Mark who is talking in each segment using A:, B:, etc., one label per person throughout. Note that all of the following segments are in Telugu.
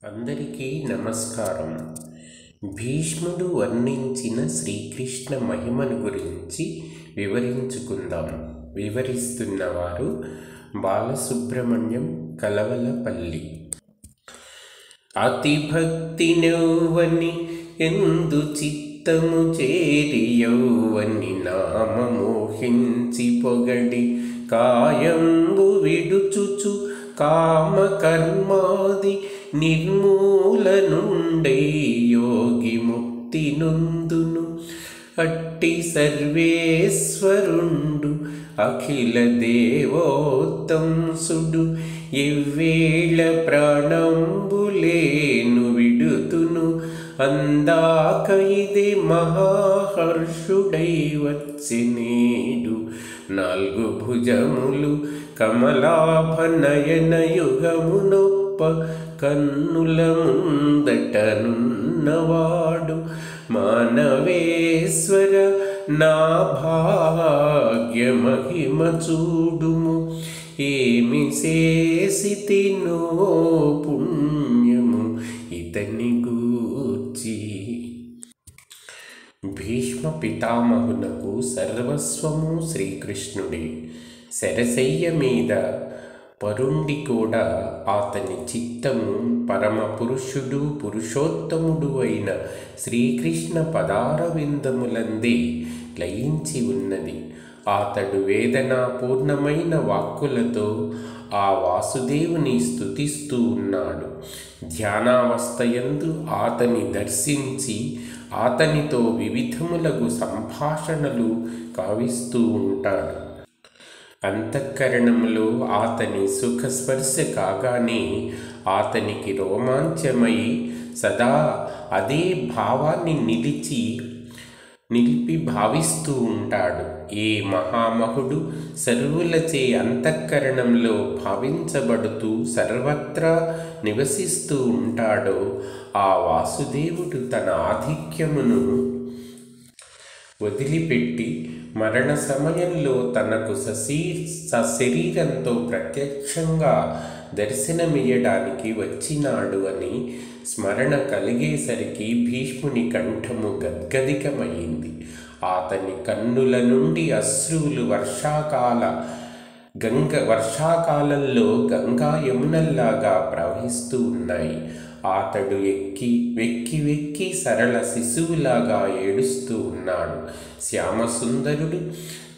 A: అందరికీ నమస్కారం. భీష్ముడు వర్ణించిన శ్రీకృష్ణ మహిమను గురించి వివరించుకుందాం. వివరిస్తున్నవారు బాలసుబ్రహ్మణ్యం, కలవలపల్లి. అతి భక్తి నౌవని ఎందు చిత్తము చేరి యౌవని నామ మోహించి పొగడి కాయంబు విడుచుచు కామ కర్మాది నిర్మూలనుండై యోగి ముక్తి నొందును. అట్టి సర్వేశ్వరుండు అఖిల దేవోత్తంసుడు ఎవ్వేళ ప్రాణంబులేను విడుతును. అందాక ఇదే మహాహర్షుడై వచ్చినేడు. నాలుగు భుజములు కమలాభ నయన యుగమునొప్ప కన్నుల ముందటనున్నవాడు. మానవేశ్వర నా భాగ్య మహిమ చూడుము. ఏమి చేసితినో పుణ్యము ఇతని గూర్చి. భీష్మ పితామహునకు సర్వస్వము శ్రీకృష్ణుడే. శరశయ్య మీద పరుండి కూడా అతని చిత్తము పరమ పురుషుడు పురుషోత్తముడు అయిన శ్రీకృష్ణ పదారవిందములందే లయించి ఉన్నది. అతడు వేదనాపూర్ణమైన వాక్కులతో ఆ వాసుదేవుని స్తుతిస్తూ ఉన్నాడు. ధ్యానావస్థయందు అతని దర్శించి అతనితో వివిధములగు సంభాషణలు కావిస్తూ ఉంటాడు. అంతఃకరణంలో అతని సుఖస్పర్శ కాగానే అతనికి రోమాంచమై సదా అదే భావాన్ని నిలిపి భావిస్తూ ఉంటాడు. ఏ మహామహుడు సర్వులచే అంతఃకరణంలో భావించబడుతూ సర్వత్రా నివసిస్తూ ఉంటాడో ఆ వాసుదేవుడు తన ఆధిక్యమును వదిలిపెట్టి మరణ సమయంలో తనకు సశరీరంతో ప్రత్యక్షంగా దర్శనమియ్యడానికి వచ్చినాడు అని స్మరణ కలిగేసరికి భీష్ముని కంఠము గద్గదికమైంది. అతని కన్నుల నుండి అశ్రువులు వర్షాకాలంలో గంగా యమునల్లాగా ప్రవహిస్తూ ఉన్నాయి. అతడు వెక్కి సరళ శిశువులాగా ఏడుస్తూ ఉన్నాడు. శ్యామసుందరుడు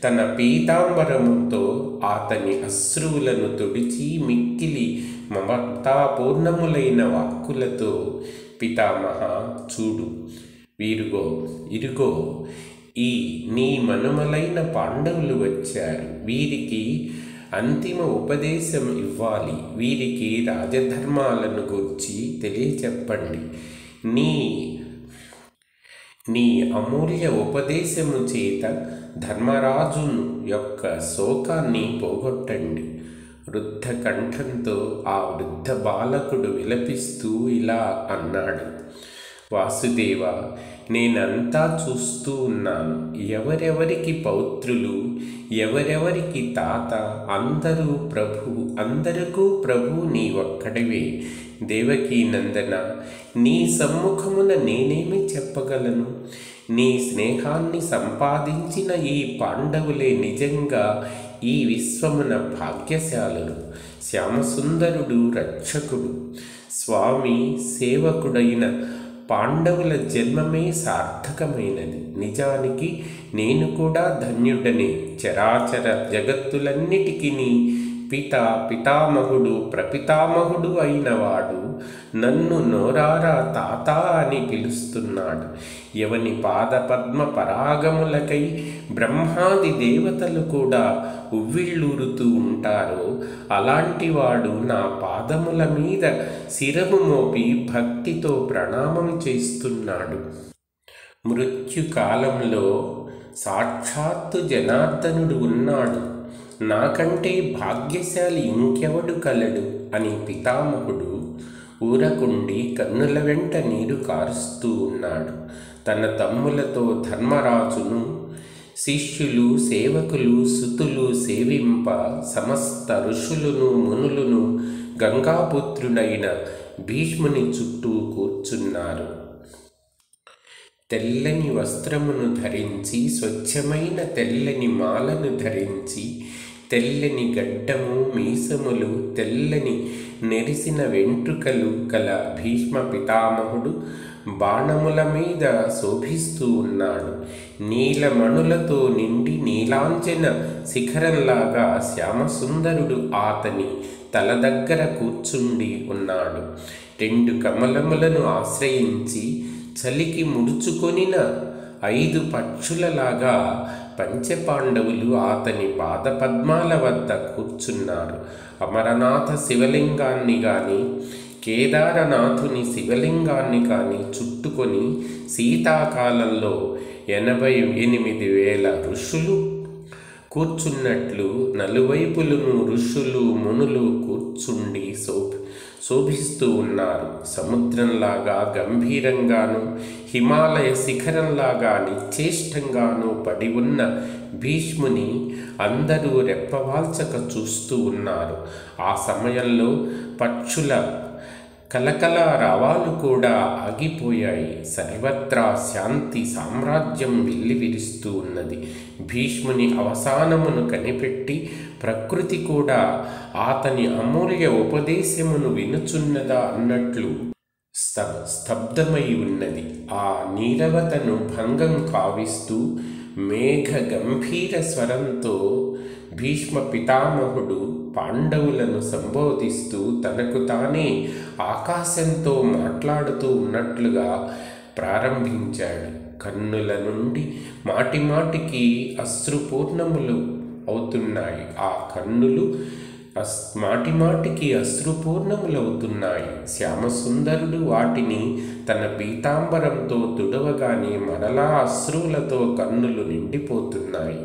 A: తన పీతాంబరముతో అతని అశ్రువులను తుడిచి మిక్కిలి మమతాపూర్ణములైన వాక్కులతో, పితామహ చూడు, ఇరుగో ఈ నీ మనుమలైన పాండవులు వచ్చారు. వీరికి అంతిమ ఉపదేశం ఇవ్వాలి. వీరికి రాజధర్మాలను గూర్చి తెలియచెప్పండి. నీ అమూల్య ఉపదేశము చేత ధర్మరాజును యొక్క శోకాన్ని పోగొట్టండి. వృద్ధ కంఠంతో ఆ వృద్ధ బాలకుడు విలపిస్తూ ఇలా అన్నాడు. వాసుదేవ, నేనంతా చూస్తూ ఉన్నాను. ఎవరెవరికి పౌత్రులు, ఎవరెవరికి తాత, అందరికీ ప్రభు నీ ఒక్కడివే. దేవకీ నందన, నీ సమ్ముఖమున నేనేమి చెప్పగలను? నీ స్నేహాన్ని సంపాదించిన ఈ పాండవులే నిజంగా ఈ విశ్వమున భాగ్యశాలులు. శ్యామసుందరుడు రక్షకుడు, స్వామి సేవకుడైన పాండవుల జన్మమే సార్థకమైనది. నిజానికి నేను కూడా ధన్యుడనే. చరాచర జగత్తులన్నిటికీ పితామహుడు ప్రపితామహుడు అయినవాడు నన్ను నోరారా తాత అని పిలుస్తున్నాడు. ఎవని పాదపద్మ పరాగములకై బ్రహ్మాది దేవతలు కూడా ఉవ్విళ్ళూరుతూ ఉంటారో అలాంటి వాడు నా పాదముల మీద శిరము మోపి భక్తితో ప్రణామం చేస్తున్నాడు. మృత్యుకాలంలో సాక్షాత్తు జనార్దనుడు ఉన్నాడు. నాకంటే భాగ్యశాలి ఇంకెవడు కలడు అని పితామహుడు ఊరకుండి కన్నుల వెంట నీరు కారుస్తూ ఉన్నాడు. తన తమ్ములతో ధర్మరాజును శిష్యులు సేవకులు సుతులు సేవింప సమస్త ఋషులను మునులను గంగాపుత్రుడైన భీష్ముని చుట్టూ కూర్చున్నారు. తెల్లని వస్త్రమును ధరించి, స్వచ్ఛమైన తెల్లని మాలను ధరించి, తెల్లని గడ్డము, మీసములు, తెల్లని నెరిసిన వెంట్రుకలు గల భీష్మ పితామహుడు బాణముల మీద శోభిస్తూ ఉన్నాడు. నీలమణులతో నిండి నీలాంజన శిఖరంలాగా శ్యామసుందరుడు అతని తల దగ్గర కూర్చుండి ఉన్నాడు. 2 కమలములను ఆశ్రయించి చలికి ముడుచుకొనిన 5 పక్షులలాగా పంచపాండవులు అతని పాదపద్మాల వద్ద కూర్చున్నారు. అమరనాథ శివలింగాన్ని గాని, కేదారనాథుని శివలింగాన్ని కానీ చుట్టుకొని శీతాకాలంలో 88,000 ఋషులు కూర్చున్నట్లు నలువైపులను ఋషులు మునులు కూర్చుండి శోభిస్తూ ఉన్నారు. సముద్రంలాగా గంభీరంగాను, హిమాలయ శిఖరంలాగా నిశ్చేష్టంగాను పడి ఉన్న భీష్ముని అందరూ రెప్పవాల్చక చూస్తూ ఉన్నారు. ఆ సమయంలో పక్షుల కలకల రావాలు కూడా ఆగిపోయాయి. సర్వత్రా శాంతి సామ్రాజ్యం వెల్లివిరుస్తూ ఉన్నది. భీష్ముని అవసానమును కనిపెట్టి ప్రకృతి కూడా అతని అమూల్య ఉపదేశమును వినుచున్నదా అన్నట్లు స్తబ్దమై ఉన్నది. ఆ నీరవతను భంగం కావిస్తూ మేఘ గంభీర స్వరంతో భీష్మ పితామహుడు పాండవులను సంబోధిస్తూ తనకు తానే ఆకాశంతో మాట్లాడుతూ ఉన్నట్లుగా ప్రారంభించాడు. కన్నుల నుండి మాటిమాటికి అశ్రుపూర్ణములు అవుతున్నాయి. ఆ కన్నులు మాటిమాటికి అశ్రుపూర్ణములవుతున్నాయి. శ్యామసుందరుడు వాటిని తన పీతాంబరంతో తుడవగానే మరలా అశ్రువులతో కన్నులు నిండిపోతున్నాయి.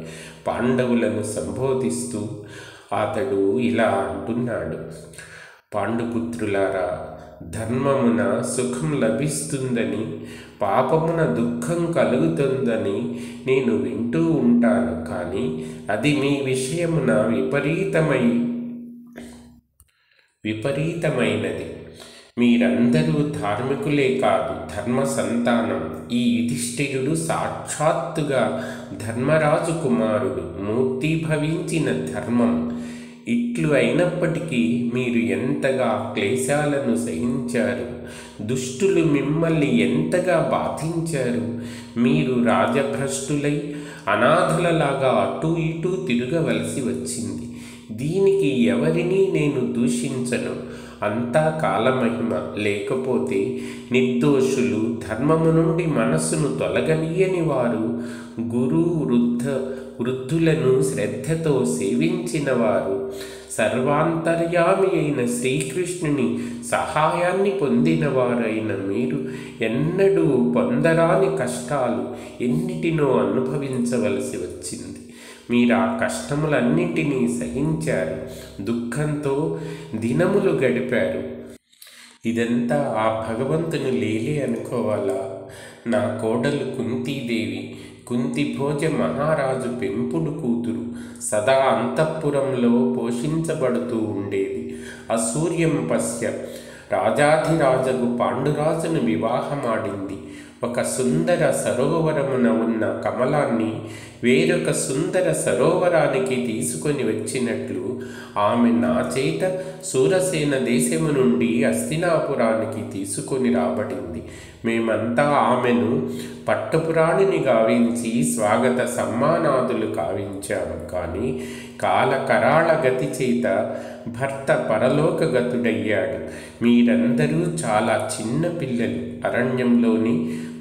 A: పాండవులను సంబోధిస్తూ అతడు ఇలా అంటున్నాడు: పాండుపుత్రులారా, ధర్మమున సుఖం లభిస్తుందని, పాపమున దుఃఖం కలుగుతుందని నేను వింటూ ఉంటాను. కానీ అది మీ విషయమున విపరీతమైనది. మీరందరూ ధార్మికులే కాదు, ధర్మ సంతానం. ఈ యుధిష్ఠిరుడు సాక్షాత్తుగా ధర్మరాజు కుమారుడు, మూర్తిభవించిన ధర్మం. ఇట్లు అయినప్పటికీ మీరు ఎంతగా క్లేశాలను సహించారు, దుష్టులు మిమ్మల్ని ఎంతగా బాధించారు. మీరు రాజభ్రష్టులై అనాథలలాగా అటూ ఇటూ తిరగవలసి వచ్చింది. దీనికి ఎవరినీ నేను దూషించను. అంతా కాలమహిమ. లేకపోతే నిర్దోషులు, ధర్మము నుండి మనస్సును తొలగనీయని వారు, గురు వృద్ధులను శ్రద్ధతో సేవించిన వారు, సర్వాంతర్యామి అయిన శ్రీకృష్ణుని సహాయాన్ని పొందినవారైన మీరు ఎన్నడూ పొందరాని కష్టాలు ఎన్నిటినో అనుభవించవలసి వచ్చింది. మీరు ఆ కష్టములన్నింటినీ సహించారు, దుఃఖంతో దినములు గడిపారు. ఇదంతా ఆ భగవంతుని లీలే అనుకోవాలా? నా కోడలు కుంతీదేవి, కుంతిభోజ మహారాజు పెంపుడు కూతురు, సదా అంతఃపురంలో పోషించబడుతూ ఉండేది. అసూర్యం పశ్య రాజాధిరాజగు పాండురాజును వివాహమాడింది. ఒక సుందర సరోవరమున ఉన్న కమలాన్ని వేరొక సుందర సరోవరానికి తీసుకొని వచ్చినట్లు ఆమె నా చేత సూరసేన దేశము నుండి హస్తినాపురానికి తీసుకొని రాబడింది. మేమంతా ఆమెను పట్టపురాణిని గావించి స్వాగత సమ్మానాదులు కావించాము. కానీ కాలకరాళ గతి చేత భర్త పరలోకగతుడయ్యాడు. మీరందరూ చాలా చిన్న పిల్లలు. అరణ్యంలోని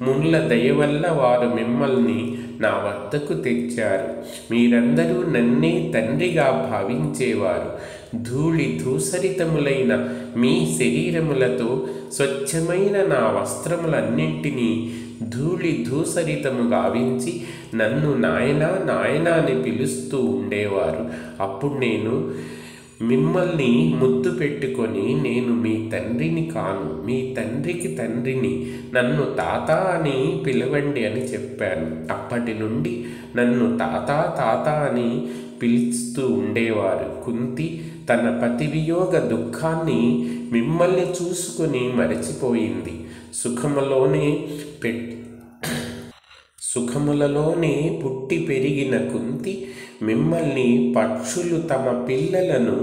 A: మునుల దయ వల్ల వారు మిమ్మల్ని నా వద్దకు తెచ్చారు. మీరందరూ నన్నే తండ్రిగా భావించేవారు. ధూళి ధూసరితములైన మీ శరీరములతో స్వచ్ఛమైన నా వస్త్రములన్నింటినీ ధూళి ధూసరితము గావించి నన్ను నాయనా నాయనా అని పిలుస్తూ ఉండేవారు. అప్పుడు నేను మిమ్మల్ని ముద్దు పెట్టుకొని, నేను మీ తండ్రిని కాను, మీ తండ్రికి తండ్రిని, నన్ను తాత అని పిలవండి అని చెప్పాను. అప్పటి నుండి నన్ను తాత తాత అని పిలుస్తూ ఉండేవారు. కుంతి తన పతివియోగ దుఃఖాన్ని మిమ్మల్ని చూసుకుని మరచిపోయింది. సుఖములలోనే పుట్టి పెరిగిన కుంతి మిమ్మల్ని పక్షులు తమ పిల్లలను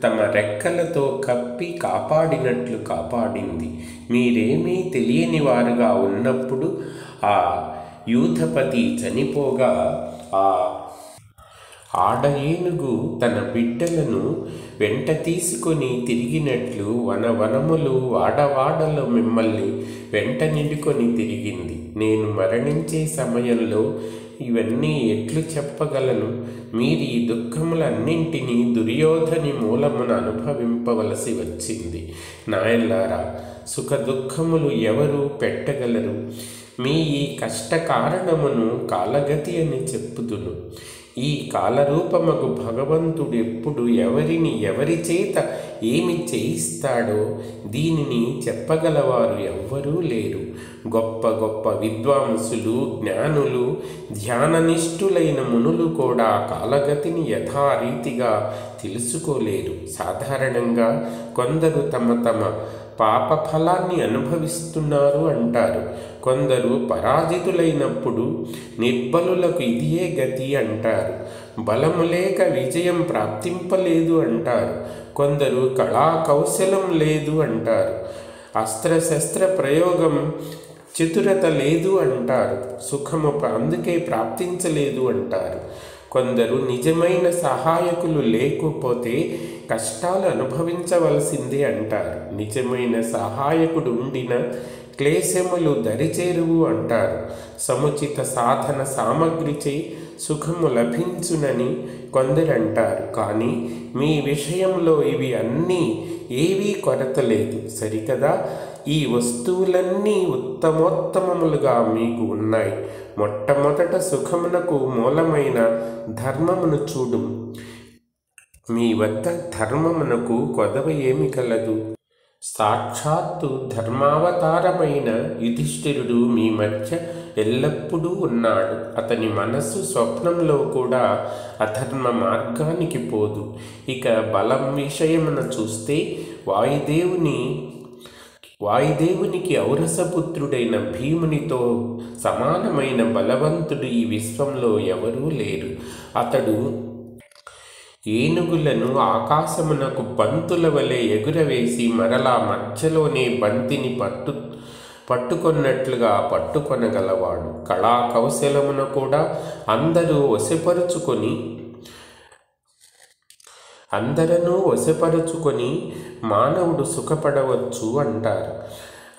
A: తమ రెక్కలతో కప్పి కాపాడినట్లు కాపాడింది. మీరేమీ తెలియని వారుగా ఉన్నప్పుడు ఆ యూథపతి చనిపోగా ఆ ఆడ ఏనుగు తన బిడ్డలను వెంట తీసుకొని తిరిగినట్లు వనవనములు వాడవాడలో మిమ్మల్ని వెంట నిండుకొని తిరిగింది. నేను మరణించే సమయంలో ఇవన్నీ ఎట్లు చెప్పగలను? మీరు ఈ దుఃఖములన్నింటినీ దుర్యోధని మూలమున అనుభవింపవలసి వచ్చింది. నాయన్లారా, సుఖ దుఃఖములు ఎవరు పెట్టగలరు? మీ ఈ కష్ట కారణమును కాలగతి అని చెప్పుదును. ఈ కాలరూపమగు భగవంతుడు ఎప్పుడు ఎవరిని ఎవరి చేత ఏమి చేయిస్తాడో దీనిని చెప్పగలవారు ఎవ్వరూ లేరు. గొప్ప గొప్ప విద్వాంసులు, జ్ఞానులు, ధ్యాననిష్ఠులైన మునులు కూడా కాలగతిని యథారీతిగా తెలుసుకోలేరు. సాధారణంగా కొందరు తమ తమ పాప ఫలాన్ని అనుభవిస్తున్నారు అంటారు. కొందరు పరాజితులైనప్పుడు నిర్బలులకు ఇదియే గతి అంటారు. బలము లేక విజయం ప్రాప్తింపలేదు అంటారు. కొందరు కళా కౌశలం లేదు అంటారు. అస్త్రశస్త్ర ప్రయోగం చతురత లేదు అంటారు. సుఖము అందుకే ప్రాప్తించలేదు అంటారు. కొందరు నిజమైన సహాయకులు లేకపోతే కష్టాలు అనుభవించవలసిందే అంటారు. నిజమైన సహాయకుడు ఉండిన క్లేశములు దరిచేరువు అంటారు. సముచిత సాధన సామగ్రిచే సుఖము లభించునని కొందరంటారు. కానీ మీ విషయంలో ఇవి అన్నీ ఏవీ కొరత లేదు, సరికదా? ఈ వస్తువులన్నీ ఉత్తమోత్తమములుగా మీకు ఉన్నాయి. మొట్టమొదట సుఖమునకు మూలమైన ధర్మమును చూడు. మీ వద్ద ధర్మమునకు కొదవ ఏమి కలదు? సాక్షాత్తు ధర్మావతారమైన యుధిష్ఠిరుడు మీ మధ్య ఎల్లప్పుడూ ఉన్నాడు. అతని మనస్సు స్వప్నంలో కూడా అధర్మ మార్గానికి పోదు. ఇక బలం విషయమున చూస్తే వాయుదేవునికి ఔరసపుత్రుడైన భీమునితో సమానమైన బలవంతుడు ఈ విశ్వంలో ఎవరూ లేరు. అతడు ఏనుగులను ఆకాశమునకు బంతుల వలె ఎగురవేసి మరలా మధ్యలోనే బంతిని పట్టుకొన్నట్లుగా పట్టుకొనగలవాడు. కళా కౌశలమును కూడా అందరూ వశపరుచుకొని మానవుడు సుఖపడవచ్చు అంటారు.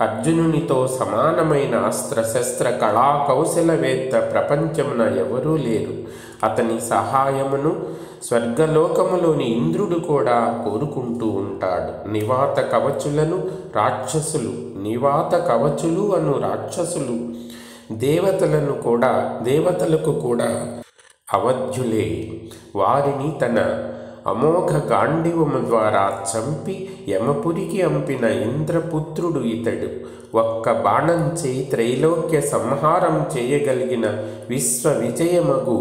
A: అర్జునునితో సమానమైన అస్త్రశస్త్ర కళా కౌశలవేత్త ప్రపంచమున ఎవరూ లేరు. అతని సహాయమును స్వర్గలోకములోని ఇంద్రుడు కూడా కోరుకుంటూ ఉంటాడు. నివాత కవచులు అను రాక్షసులు దేవతలకు కూడా అవధ్యులే. వారిని తన అమోఘ గాండివము ద్వారా చంపి యమపురికి అంపిన ఇంద్రపుత్రుడు ఇతడు. ఒక్క బాణంచే త్రైలోక్య సంహారం చేయగలిగిన విశ్వ విజయమగు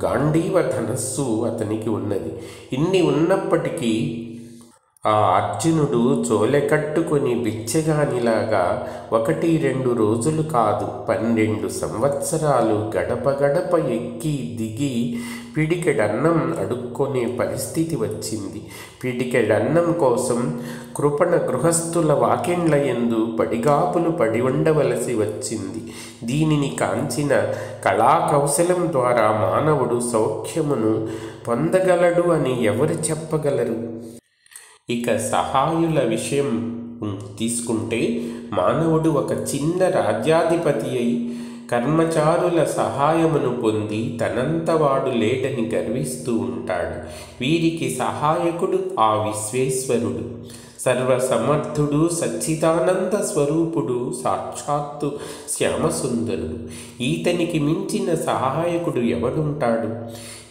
A: గాంధీవ ధనస్సు అతనికి ఉన్నది. ఇన్ని ఉన్నప్పటికీ ఆ అర్జునుడు చోలెకట్టుకొని బిచ్చగానిలాగా 1-2 రోజులు కాదు 12 సంవత్సరాలు గడప గడప ఎక్కి దిగి పిడికెడన్నం అడుక్కొనే పరిస్థితి వచ్చింది. పిడికెడన్నం కోసం కృపణ గృహస్థుల వాకిండ్ల యందు పడిగాపులు పడి ఉండవలసి వచ్చింది. దీనిని కాంచిన కళాకౌశలం ద్వారా మానవుడు సౌఖ్యమును పొందగలడు అని ఎవరు చెప్పగలరు? ఇక సహాయుల విషయం తీసుకుంటే మానవుడు ఒక చిన్న రాజ్యాధిపతి అయి కర్మచారుల సహాయమును పొంది తనంతవాడు లేడని గర్విస్తూ ఉంటాడు. వీరికి సహాయకుడు ఆ విశ్వేశ్వరుడు, సర్వసమర్థుడు, సచ్చిదానంద స్వరూపుడు, సాక్షాత్తు శ్యామసుందరుడు. ఈతనికి మించిన సహాయకుడు ఎవడుంటాడు?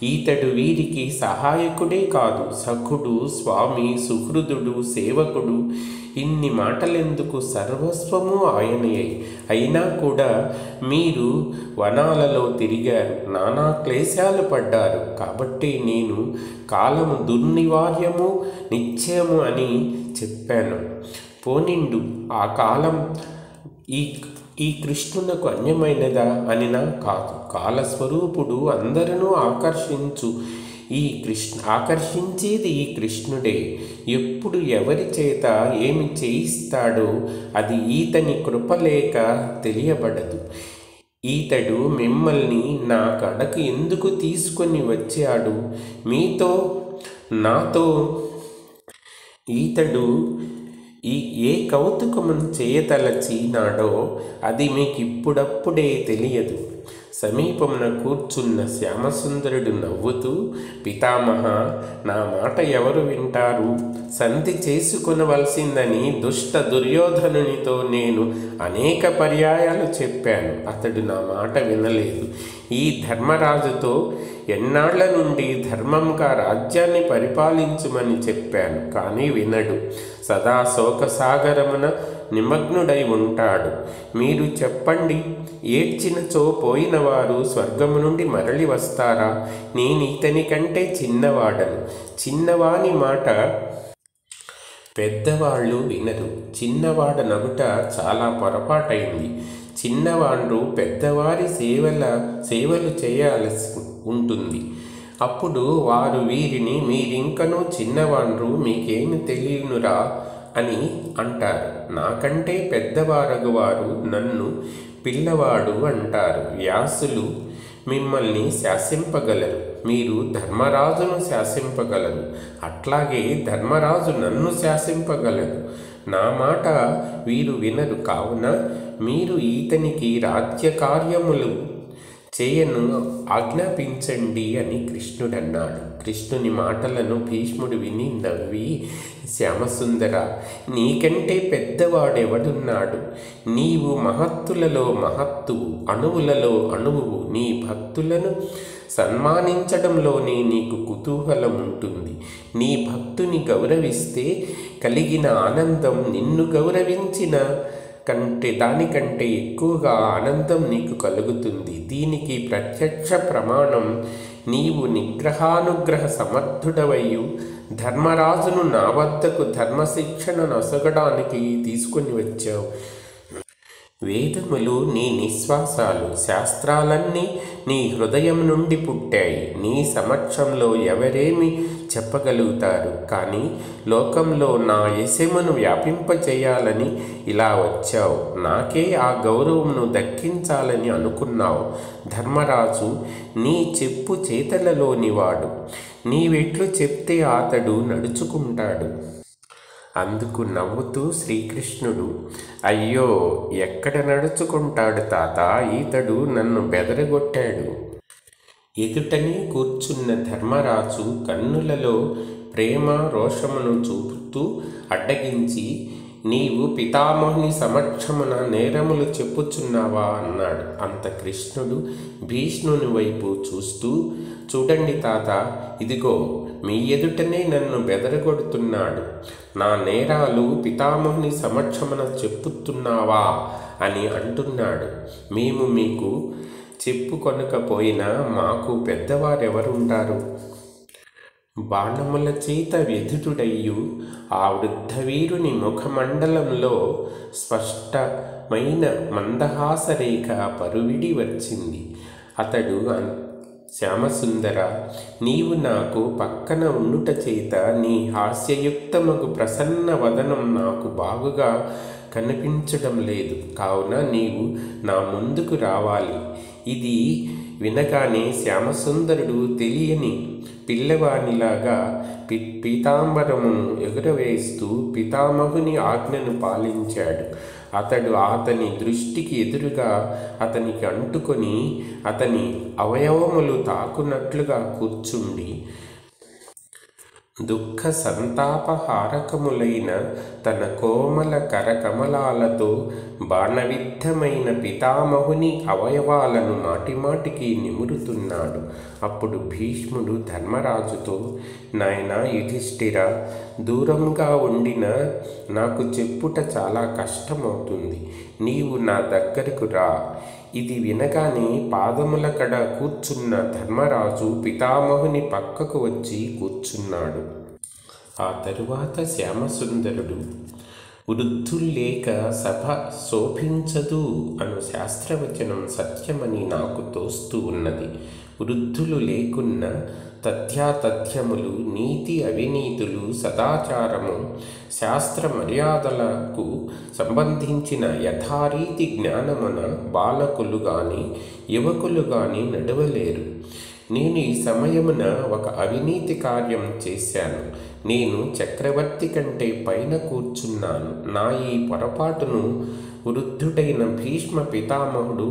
A: ఈతడు వీరికి సహాయకుడే కాదు, సఖుడు, స్వామి, సుహృదుడు, సేవకుడు. ఇన్ని మాటలెందుకు, సర్వస్వము ఆయనయే. అయినా కూడా మీరు వనాలలో తిరిగారు, నానా క్లేశాలు పడ్డారు. కాబట్టి నేను కాలము దుర్నివార్యము నిశ్చయము అని చెప్పాను. పోనిండు, ఆ కాలం ఈ కృష్ణునకు అన్యమైనదా అనినా కాదు. కాలస్వరూపుడు, అందరూ ఆకర్షించేది ఈ కృష్ణుడే. ఎప్పుడు ఎవరి చేత ఏమి చేయిస్తాడో అది ఈతని కృపలేక తెలియబడదు. ఈతడు మిమ్మల్ని నా కడకు ఎందుకు తీసుకొని వచ్చాడు? నాతో ఈతడు ఏ కౌతుకమును చేయతలచినాడో అది మీకిప్పుడప్పుడే తెలియదు. సమీపమున కూర్చున్న శ్యామసుందరుడు నవ్వుతూ, పితామహ, నా మాట ఎవరు వింటారు? సంధి చేసుకొనవలసిందని దుర్యోధనునితో నేను అనేక పర్యాయాలు చెప్పాను. అతడు నా మాట వినలేదు. ఈ ధర్మరాజుతో ఎన్నాళ్ల నుండి ధర్మంగా రాజ్యాన్ని పరిపాలించుమని చెప్పాను, కానీ వినడు. సదా శోకసాగరమున నిమగ్నుడై ఉంటాడు. మీరు చెప్పండి, ఏడ్చినచో పోయిన వారు స్వర్గము నుండి మరలి వస్తారా? నేను ఇతని కంటే చిన్నవాడను. చిన్నవాని మాట పెద్దవాళ్ళు వినరు. చిన్నవాడనగుట చాలా పొరపాటైంది. చిన్నవాళ్ళు పెద్దవారి సేవలు చేయాల్సి ఉంటుంది. అప్పుడు వారు వీరిని, మీరింకనూ చిన్నవాళ్ళు, మీకేమి తెలియనురా అని అంటారు. నాకంటే పెద్దవారగు వారు నన్ను పిల్లవాడు అంటారు. వ్యాసులు మిమ్మల్ని శాసింపగలరు, మీరు ధర్మరాజును శాసింపగలరు. అట్లాగే ధర్మరాజు నన్ను శాసింపగలరు. నా మాట వీరు వినరు. కావున మీరు ఈతనికి రాజ్య కార్యములు చేయను ఆజ్ఞాపించండి అని కృష్ణుడన్నాడు. కృష్ణుని మాటలను భీష్ముడు విని నవ్వి, శ్యామసుందర, నీకంటే పెద్దవాడెవడున్నాడు? నీవు మహత్తులలో మహత్తువు, అణువులలో అణువువు. నీ భక్తులను సన్మానించడంలోనే నీకు కుతూహలం ఉంటుంది. నీ భక్తుని గౌరవిస్తే కలిగిన ఆనందం నిన్ను గౌరవించిన దానికంటే ఎక్కువగా ఆనందం నీకు కలుగుతుంది. దీనికి ప్రత్యక్ష ప్రమాణం, నీవు నిగ్రహానుగ్రహ సమర్థుడవయ్యు ధర్మరాజును నా వద్దకు ధర్మశిక్షణ నొసగడానికి తీసుకొని వచ్చావు. వేదములు నీ నిశ్వాసాలు, శాస్త్రాలన్నీ నీ హృదయం నుండి పుట్టాయి. నీ సమక్షంలో ఎవరేమి చెప్పగలుగుతారు? కానీ లోకంలో నా యశమును వ్యాపింపచేయాలని ఇలా వచ్చావు. నాకే ఆ గౌరవమును దక్కించాలని అనుకున్నావు. ధర్మరాజు నీ చెప్పు చేతలలోనివాడు. నీవెట్లు చెప్తే అతడు నడుచుకుంటాడు. అందుకు నవ్వుతూ శ్రీకృష్ణుడు, అయ్యో, ఎక్కడ నడుచుకుంటాడు తాత? ఈతడు నన్ను బెదరగొట్టాడు. ఎదుటనే కూర్చున్న ధర్మరాజు కన్నులలో ప్రేమ రోషమును చూపుతూ అడ్డగించి, నీవు పితామహుని సమక్షమున నేరములు చెప్పుచున్నావా అన్నాడు. అంత కృష్ణుడు భీష్ముని వైపు చూస్తూ, చూడండి తాత, ఇదిగో మీ ఎదుటనే నన్ను బెదరగొడుతున్నాడు. నా నేరాలు పితామహుని సమక్షమున చెప్పుతున్నావా అని అంటున్నాడు. మేము మీకు చెప్పుకొనకపోయినా మాకు పెద్దవారెవరుంటారు? బాణముల చేత వ్యధితుడయ్యు ఆ వృద్ధవీరుని ముఖమండలంలో స్పష్టమైన మందహాసరేఖ పరువిడి వచ్చింది. అతడు, శ్యామసుందర, నీవు నాకు పక్కన ఉండుట చేత నీ హాస్యయుక్తమగు ప్రసన్న వదనం నాకు బాగుగా కనిపించడం లేదు. కావున నీవు నా ముందుకు రావాలి. ఇది వినగానే శ్యామసుందరుడు తెలియని పిల్లవానిలాగా పీతాంబరమును ఎగురవేస్తూ పితామహుని ఆజ్ఞను పాలించాడు. అతడు అతని దృష్టికి ఎదురుగా అతనికి అంటుకొని అతని అవయవములు తాకున్నట్లుగా కూర్చుండి దుఃఖ సంతాపహారకములైన తన కోమల కరకమలాలతో బాణవిద్ధమైన పితామహుని అవయవాలను మాటిమాటికి నిమురుతున్నాడు. అప్పుడు భీష్ముడు ధర్మరాజుతో, నాయనా యుధిష్ఠిర, దూరంగా ఉండిన నాకు చెప్పుట చాలా కష్టమవుతుంది. నీవు నా దగ్గరకు రా. ఇది వినగానే పాదముల కడ కూర్చున్న ధర్మరాజు పితామహుని పక్కకు వచ్చి కూర్చున్నాడు. ఆ తరువాత శ్యామసుందరుడు, వృద్ధుల్లేక సభ శోభించదు అను శాస్త్రవచనం సత్యమని నాకు తోస్తూ ఉన్నది. వృద్ధులు లేకున్న తథ్యాతథ్యములు, నీతి అవినీతులు, సదాచారము, శాస్త్ర మర్యాదలకు సంబంధించిన యథారీతి జ్ఞానమున బాలకులు గాని యువకులు గాని నడవలేరు. నేను ఈ సమయమున ఒక అవినీతి కార్యం చేశాను. నేను చక్రవర్తి కంటే పైన కూర్చున్నాను. నా ఈ పొరపాటును వృద్ధుడైన భీష్మ పితామహుడు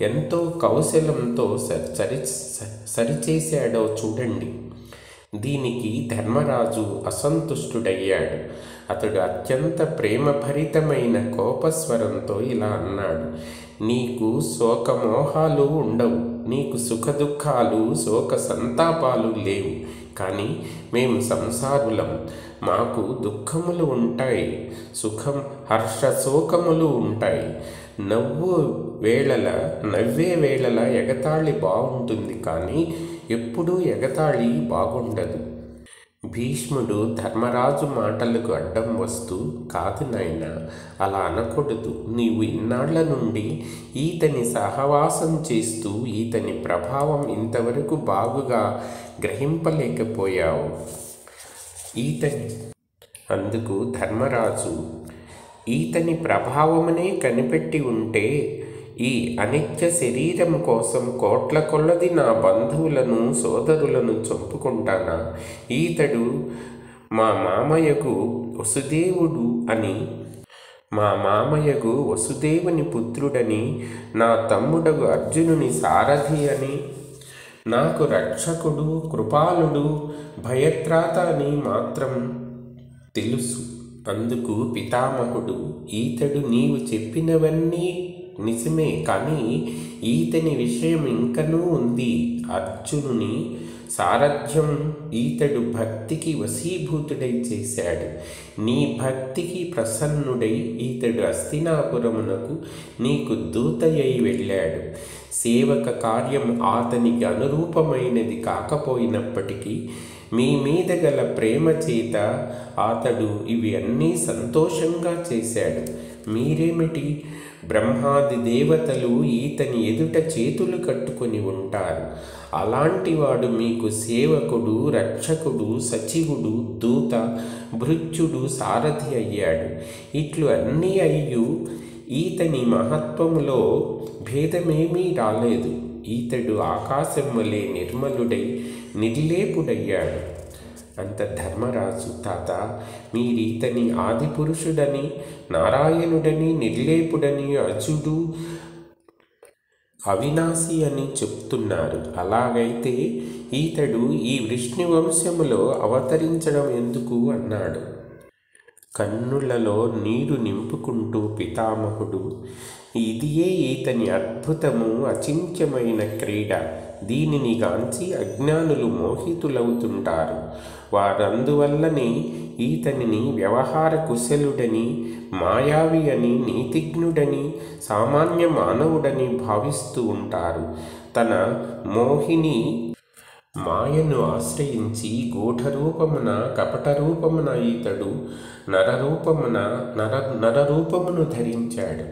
A: ఎంతో కౌశలంతో సరిచేశాడో చూడండి. దీనికి ధర్మరాజు అసంతుష్టుడయ్యాడు. అతడు అత్యంత ప్రేమభరితమైన కోపస్వరంతో ఇలా అన్నాడు, నీకు శోకమోహాలు ఉండవు, నీకు సుఖదుఖాలు శోక సంతాపాలు లేవు. కానీ మేము సంసారులం, మాకు దుఃఖములు ఉంటాయి, సుఖం హర్ష శోకములు ఉంటాయి. నవ్వే వేళల ఎగతాళి బాగుంటుంది, కానీ ఎప్పుడూ ఎగతాళి బాగుండదు. భీష్ముడు ధర్మరాజు మాటలకు అడ్డం వస్తూ, కాదు నాయన, అలా అనకూడదు. నీవు ఇన్నాళ్ల నుండి ఈతని సహవాసం చేస్తూ ఈతని ప్రభావం ఇంతవరకు బాగుగా గ్రహింపలేకపోయావు. అందుకు ధర్మరాజు, ఈతని ప్రభావమునే కనిపెట్టి ఉంటే ఈ అనిత్య శరీరం కోసం కోట్ల కొలది నా బంధువులను సోదరులను చంపుకుంటానా? ఈతడు మా మామయ్యకు వసుదేవుని పుత్రుడని, నా తమ్ముడగు అర్జునుని సారథి అని, నాకు రక్షకుడు, కృపాలుడు, భయత్రాత అని మాత్రం తెలుసు. అందుకు పితామహుడు, ఈతడు నీవు చెప్పినవన్నీ నిజమే, కానీ ఈతని విషయం ఇంకనూ ఉంది. అర్జునుని సారథ్యం ఈతడు భక్తికి వశీభూతుడై చేశాడు. నీ భక్తికి ప్రసన్నుడై ఈతడు హస్తినాపురమునకు నీకు దూతయ్యి వెళ్ళాడు. సేవక కార్యం అతనికి అనురూపమైనది కాకపోయినప్పటికీ మీ మీద గల ప్రేమ చేత అతడు ఇవి అన్నీ సంతోషంగా చేశాడు. మీరేమిటి? బ్రహ్మాది దేవతలు ఈతని ఎదుట చేతులు కట్టుకొని ఉంటారు. అలాంటి వాడు మీకు సేవకుడు, రక్షకుడు, సచివుడు, దూత, భృత్యుడు, సారథి అయ్యాడు. ఇట్లు అన్నీ అయ్యు ఈతని మహత్వములో భేదమేమీ రాలేదు. ఈతడు ఆకాశం వలె నిర్మలుడై నిర్లేపుడయ్యాడు. అంత ధర్మరాజు, తాత, మీరీతని ఆది పురుషుడని, నారాయణుడని, నిర్లేపుడని, అజుడు, అవినాశి అని చెప్తున్నారు. అలాగైతే ఈతడు ఈ విష్ణు వంశములో అవతరించడం ఎందుకు అన్నాడు. కన్నులలో నీరు నింపుకుంటూ పితామహుడు, ఇదియే ఈతని అద్భుతము, అచింత్యమైన క్రీడ. దీనిని గాంచి అజ్ఞానులు మోహితులవుతుంటారు. వారందువల్లనే ఈతనిని వ్యవహార కుశలుడని, మాయావి అని, నీతిజ్ఞుడని, సామాన్య మానవుడని భావిస్తూ ఉంటారు. తన మోహిని మాయను ఆశ్రయించి గూఢరూపమున, కపటరూపమున ఈతడు నరరూపమును ధరించాడు.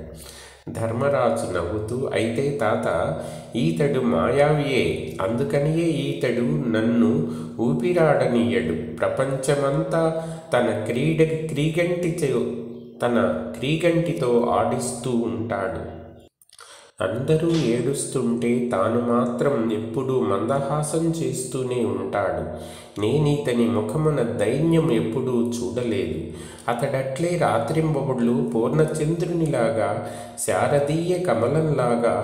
A: ధర్మరాజు నవ్వుతూ, అయితే తాత, ఈతడు మాయావియే, అందుకనియే ఈతడు నన్ను ఊపిరాడనీయడు. ప్రపంచమంతా తన క్రీగంటితో ఆడిస్తూ ఉంటాడు. అందరూ ఏడుస్తుంటే తాను మాత్రం ఎప్పుడూ మందహాసం చేస్తూనే ఉంటాడు. నేనీతని ముఖమున దైన్యం ఎప్పుడూ చూడలేదు. అతడట్లే రాత్రింబవళ్ళు పూర్ణచంద్రునిలాగా, శారదీయ కమలంలాగా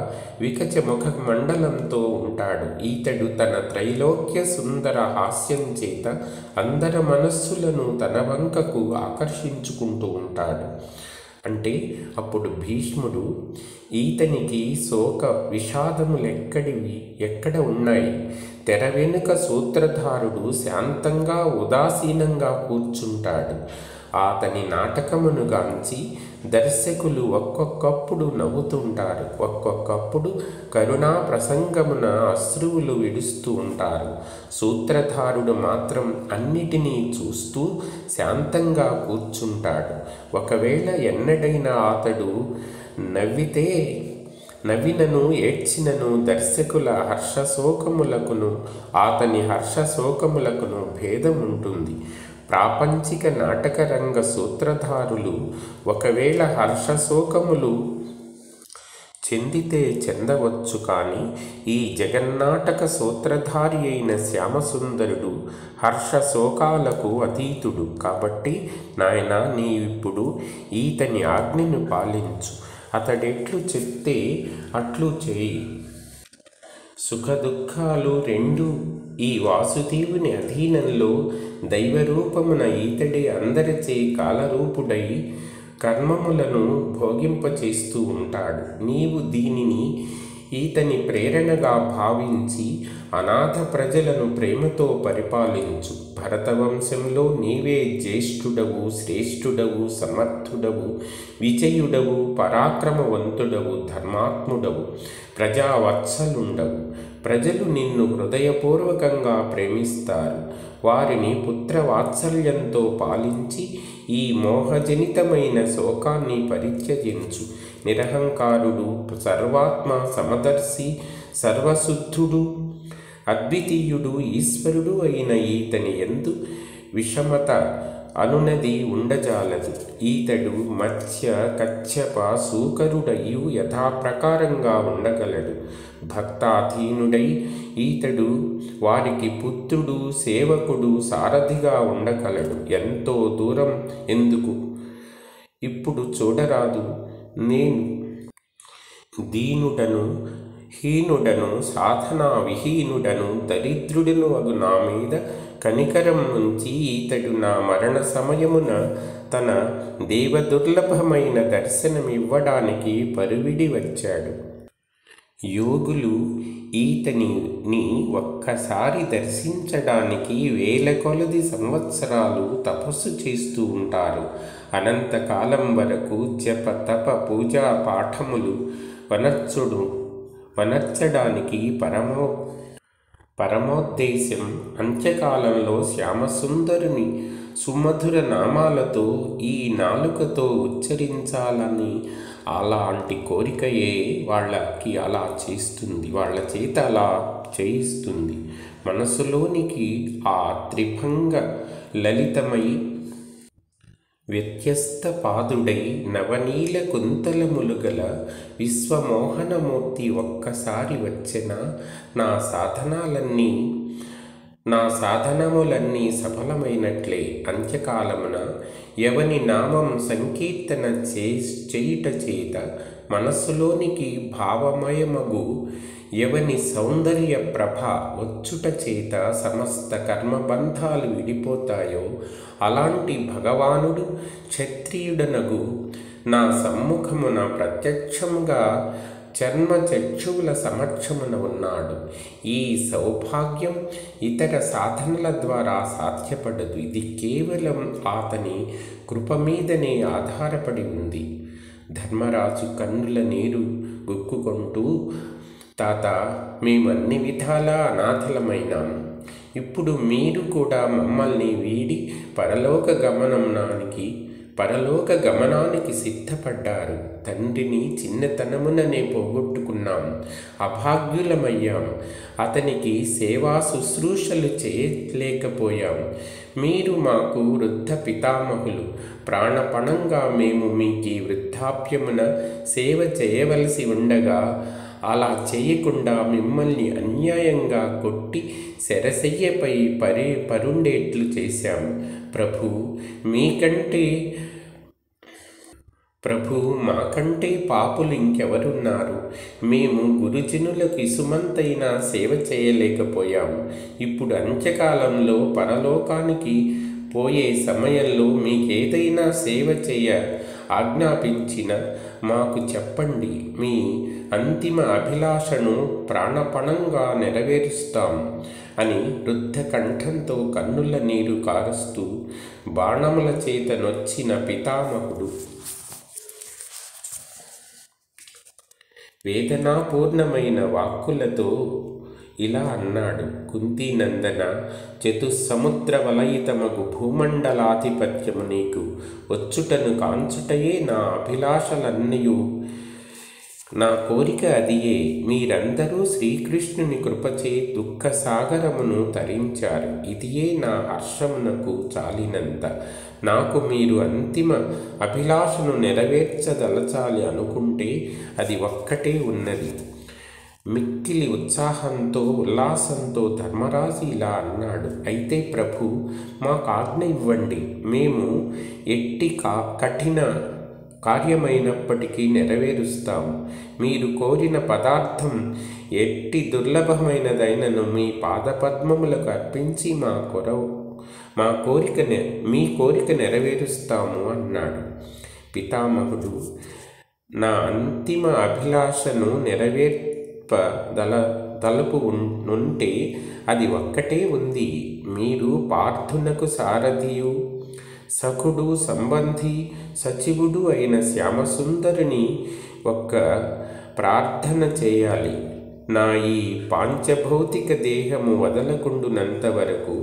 A: వికచ ముఖ మండలంతో ఉంటాడు. ఈతడు తన త్రైలోక్య సుందర హాస్యం చేత అందరి మనస్సులను తన వంకకు ఆకర్షించుకుంటూ ఉంటాడు. అంటే అప్పుడు భీష్ముడు, ఈతనికి శోక ఎక్కడ ఉన్నాయి? తెర వెనుక సూత్రధారుడు శాంతంగా ఉదాసీనంగా కూర్చుంటాడు. అతని నాటకమును గాంచి దర్శకులు ఒక్కొక్కప్పుడు నవ్వుతుంటారు, ఒక్కొక్కప్పుడు కరుణా ప్రసంగమున అశ్రువులు విడుస్తూ ఉంటారు. సూత్రధారుడు మాత్రం అన్నిటినీ చూస్తూ శాంతంగా కూర్చుంటాడు. ఒకవేళ ఎన్నడైనా అతడు నవ్వినను ఏడ్చినను దర్శకుల హర్షశోకములకును అతని హర్షశోకములకును భేదం ఉంటుంది. ప్రాపంచిక నాటకరంగ సూత్రధారులు ఒకవేళ హర్షశోకములు చెందితే చెందవచ్చు, కానీ ఈ జగన్నాటక సూత్రధారి అయిన శ్యామసుందరుడు హర్షశోకాలకు అతీతుడు. కాబట్టి నాయనా, నీవిప్పుడు ఈతని ఆజ్ఞను పాలించు. అతడెట్లు చెప్తే అట్లు చేయి. సుఖదుఖాలు రెండూ ఈ వాసుదేవుని అధీనంలో దైవరూపమున ఈతడే అందరిచే కాలరూపుడై కర్మములను భోగింపచేస్తూ ఉంటాడు. నీవు దీనిని ఈతని ప్రేరణగా భావించి అనాథ ప్రజలను ప్రేమతో పరిపాలించు. భరతవంశంలో నీవే జ్యేష్ఠుడవు, శ్రేష్ఠుడవు, సమర్థుడవు, విజయుడవు, పరాక్రమవంతుడవు, ధర్మాత్ముడవు, ప్రజావత్సలుండవు. ప్రజలు నిన్ను హృదయపూర్వకంగా ప్రేమిస్తారు. వారిని పుత్రవాత్సల్యంతో పాలించి ఈ మోహజనితమైన శోకాన్ని పరిత్యజించు. నిరహంకారుడు, సర్వాత్మ సమదర్శి, సర్వశుద్ధుడు, అద్వితీయుడు, ఈశ్వరుడు అయిన ఈతని యందు విషమత అనునది ఉండజాలదు. ఈతడు మత్స్య, కశ్యప, శూకరుడయ్యు యథాప్రకారంగా ఉండగలడు. భక్తాధీనుడై ఈతడు వారికి పుత్రుడు, సేవకుడు, సారథిగా ఉండగలడు. ఎంతో దూరం ఎందుకు, ఇప్పుడు చూడరాదు. నేను దీనుడను, హీనుడను, సాధనా విహీనుడను, దరిద్రుడను అగు నా మీద కనికరం నుంచి ఈతడు నా మరణ సమయమున తన దేవదుర్లభమైన దర్శనమివ్వడానికి పరువిడి వచ్చాడు. యోగులు ఈతనిని ఒక్కసారి దర్శించడానికి వేల కొలది సంవత్సరాలు తపస్సు చేస్తూ ఉంటారు. అనంతకాలం వరకు జప, తప, పూజా పాఠములు వనర్చడానికి పరమోద్దేశం అంత్యకాలంలో శ్యామసుందరుని సుమధుర నామాలతో ఈ నాలుకతో ఉచ్చరించాలని అలాంటి కోరికయే వాళ్ళకి అలా చేస్తుంది, వాళ్ళ చేత అలా చేయిస్తుంది. మనసులోనికి ఆ త్రిభంగ లలితమై వ్యత్యస్త పాదుడై నవనీల కుంతలములు గల విశ్వమోహనమూర్తి ఒక్కసారి వచ్చెన నా సాధనములన్నీ సఫలమైనట్లే. అంత్యకాలమున ఎవని నామం సంకీర్తన చేయుట చేత మనస్సులోనికి భావమయమగు ఎవని సౌందర్య ప్రభ వచ్చుట చేత సమస్త కర్మబంధాలు విడిపోతాయో అలాంటి భగవానుడు క్షత్రియుడనగు నా సమ్ముఖమున ప్రత్యక్షముగా చర్మచక్షువుల సమక్షమున ఉన్నాడు. ఈ సౌభాగ్యం ఇతర సాధనల ద్వారా సాధ్యపడదు. ఇది కేవలం అతని కృప మీదనే ఆధారపడి ఉంది. ధర్మరాజు కన్నుల నీరు గుక్కుకుంటూ, తాత, మేమన్ని విధాలా అనాథలమైనాము. ఇప్పుడు మీరు కూడా మమ్మల్ని వీడి పరలోక గమనానికి పరలోక గమనానికి సిద్ధపడ్డారు. తండ్రిని చిన్నతనముననే పోగొట్టుకున్నాం, అభాగ్యులమయ్యాం. అతనికి సేవా శుశ్రూషలు చేయలేకపోయాం. మీరు మాకు వృద్ధ పితామహులు. ప్రాణపణంగా మేము మీకు వృద్ధాప్యమున సేవ చేయవలసి ఉండగా అలా చేయకుండా మిమ్మల్ని అన్యాయంగా కొట్టి శరశయ్యపై పరుండేట్లు చేశాము. ప్రభు మాకంటే పాపులు ఇంకెవరున్నారు? మేము గురుజనులకు ఇసుమంతైనా సేవ చేయలేకపోయాము. ఇప్పుడు అంత్యకాలంలో పరలోకానికి పోయే సమయంలో మీకేదైనా సేవ చేయ ఆజ్ఞాపించిన మాకు చెప్పండి. మీ అంతిమ అభిలాషను ప్రాణపణంగా నెరవేరుస్తాం అని వృద్ధ కంఠంతో కన్నుల నీరు కారుస్తూ బాణముల చేత నొచ్చిన పితామహుడు వేదనాపూర్ణమైన వాక్కులతో ఇలా అన్నాడు. కుంతీనందన, చతుస్సముద్ర వలయితమగు భూమండలాధిపత్యము నీకు వచ్చుటను కాంచుటయే నా అభిలాషలన్నయూ. నా కోరిక అదియే. మీరందరూ శ్రీకృష్ణుని కృపచే దుఃఖ సాగరమును తరించారు. ఇదియే నా హర్షమునకు చాలినంత. నాకు మీరు అంతిమ అభిలాషను నెరవేర్చదలచాలి అనుకుంటే అది ఒక్కటే ఉన్నది. మిక్కిలి ఉత్సాహంతో ఉల్లాసంతో ధర్మరాజు ఇలా అన్నాడు. అయితే ప్రభు, మాకు ఆజ్ఞ ఇవ్వండి. మేము ఎట్టి కఠిన కార్యమైనప్పటికీ నెరవేరుస్తాము. మీరు కోరిన పదార్థం ఎట్టి దుర్లభమైనదైనను మీ పాదపద్మములకు అర్పించి మీ కోరిక నెరవేరుస్తాము అన్నాడు. పితామహుడు, నా అంతిమ అభిలాషను తలుపు ఉంటే అది ఒక్కటే ఉంది. మీరు పార్థునకు సారథియు సఖుడు సంబంధి సచివుడు అయిన శ్యామసుందరుని ఒక్క ప్రార్థన చేయాలి. నా ఈ పాంచభౌతిక దేహము వదలకుండునంత వరకు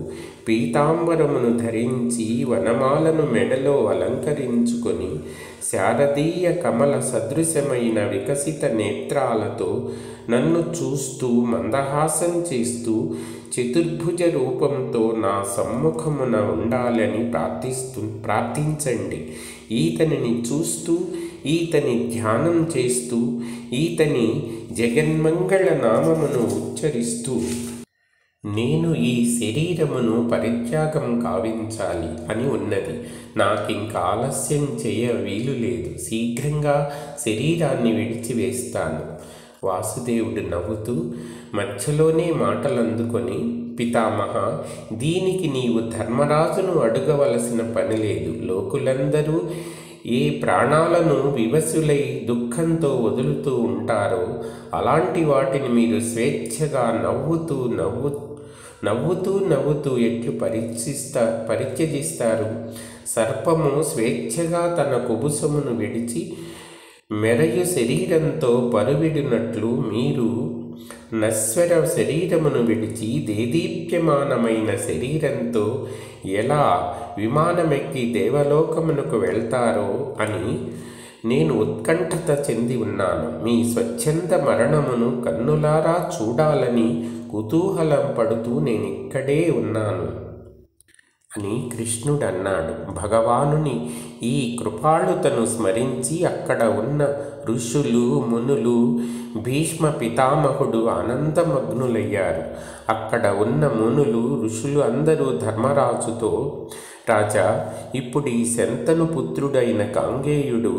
A: పీతాంబరమును ధరించి వనమాలను మెడలో అలంకరించుకొని శారదీయ కమల సదృశమైన వికసిత నేత్రాలతో నన్ను చూస్తూ మందహాసం చేస్తూ చతుర్భుజ రూపంతో నా సమ్ముఖమున ఉండాలని ప్రార్థించండి. ఈతనిని చూస్తూ, ఈతని ధ్యానం చేస్తూ, ఈతని జగన్మంగళ నామమును ఉచ్చరిస్తూ నేను ఈ శరీరమును పరిత్యాగం కావించాలి అని ఉన్నది. నాకింక ఆలస్యం చేయ వీలు లేదు. శీఘ్రంగా శరీరాన్ని విడిచివేస్తాను. వాసుదేవుడు నవ్వుతూ మధ్యలోనే మాటలందుకొని, పితామహ, దీనికి నీవు ధర్మరాజును అడగవలసిన పని లేదు. లోకులందరూ ఏ ప్రాణాలను వివసులై దుఃఖంతో వదులుతూ ఉంటారో అలాంటి వాటిని మీరు స్వేచ్ఛగా నవ్వుతూ ఎట్లు పరిత్యజిస్తారు? సర్పము స్వేచ్ఛగా తన కుబుసమును విడిచి మెరయు శరీరంతో పరువిడినట్లు మీరు నశ్వర శరీరమును విడిచి దేదీప్యమానమైన శరీరంతో ఎలా విమానమెక్కి దేవలోకమునకు వెళ్తారో అని నేను ఉత్కంఠత చెంది ఉన్నాను. మీ స్వచ్ఛంద మరణమును కన్నులారా చూడాలని కుతూహలం పడుతూ నేనిక్కడే ఉన్నాను అని కృష్ణుడు అన్నాడు. భగవానుని ఈ కృపాళుతను స్మరించి అక్కడ ఉన్న ఋషులు, మునులు, భీష్మ పితామహుడు ఆనందమగ్నులయ్యారు. అక్కడ ఉన్న మునులు, ఋషులు అందరూ ధర్మరాజుతో, రాజా, ఇప్పుడు ఈ శంతను పుత్రుడైన గాంగేయుడు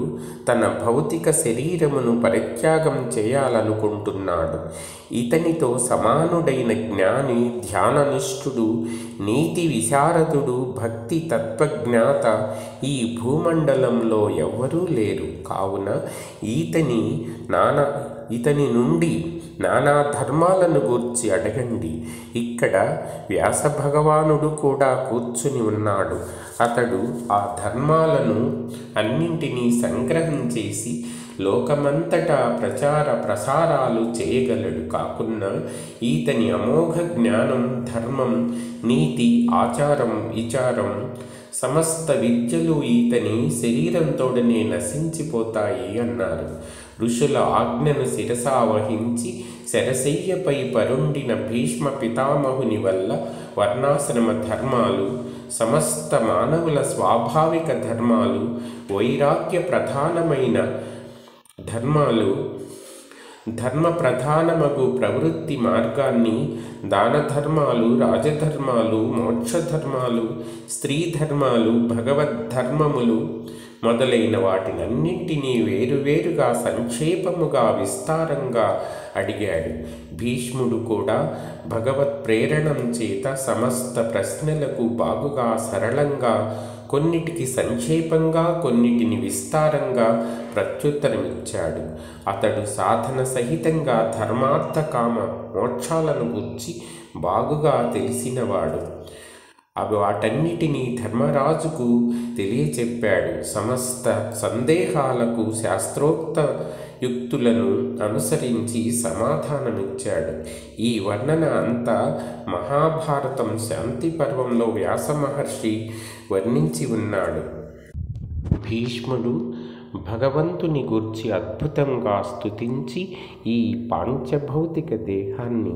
A: తన భౌతిక శరీరమును పరిత్యాగం చేయాలనుకుంటున్నాడు. ఇతనితో సమానుడైన జ్ఞాని, ధ్యాననిష్ఠుడు, నీతి విశారదుడు, భక్తి తత్వజ్ఞాత ఈ భూమండలంలో ఎవ్వరూ లేరు. కావున ఇతని నుండి నానా ధర్మాలను గూర్చి అడగండి. ఇక్కడ వ్యాస భగవానుడు కూడా కూర్చుని ఉన్నాడు. అతడు ఆ ధర్మాలను అన్నింటినీ సంగ్రహం చేసి లోకమంతటా ప్రసారాలు చేయగలడు. కాకున్నా ఈతని అమోఘ జ్ఞానం, ధర్మం, నీతి, ఆచారం, విచారం, సమస్త విద్యలు ఈతని శరీరంతోడనే నశించిపోతాయి అన్నారు. ఋషుల ఆజ్ఞను శిరసావహించి శరశయ్యపై పరుండిన భీష్మ పితామహుని వల్ల వర్ణాశ్రమ ధర్మాలు, సమస్త మానవుల స్వాభావిక ధర్మాలు, వైరాగ్య ప్రధానమైన ధర్మాలు, ధర్మ ప్రధానమగు ప్రవృత్తి మార్గాన్ని, దాన ధర్మాలు, రాజధర్మాలు, మోక్షధర్మాలు, స్త్రీ ధర్మాలు, భగవద్ధర్మములు మొదలైన వాటినన్నింటినీ వేరువేరుగా సంక్షేపముగా విస్తారంగా అడిగాడు. భీష్ముడు కూడా భగవత్ ప్రేరణం చేత సమస్త ప్రశ్నలకు బాగుగా సరళంగా, కొన్నిటికి సంక్షేపంగా, కొన్నిటిని విస్తారంగా ప్రత్యుత్తరమిచ్చాడు. అతడు సాధన సహితంగా ధర్మార్థ కామ మోక్షాలను గురించి బాగుగా తెలిసినవాడు. వాటన్నిటినీ ధర్మరాజుకు తెలియచెప్పాడు. సమస్త సందేహాలకు శాస్త్రోక్త యుక్తులను అనుసరించి సమాధానమిచ్చాడు. ఈ వర్ణన అంతా మహాభారతం శాంతి పర్వంలో వ్యాస మహర్షి వర్ణించి ఉన్నాడు. భీష్ముడు భగవంతుని గూర్చి అద్భుతంగా స్తుతించి ఈ పాంచభౌతిక దేహాన్ని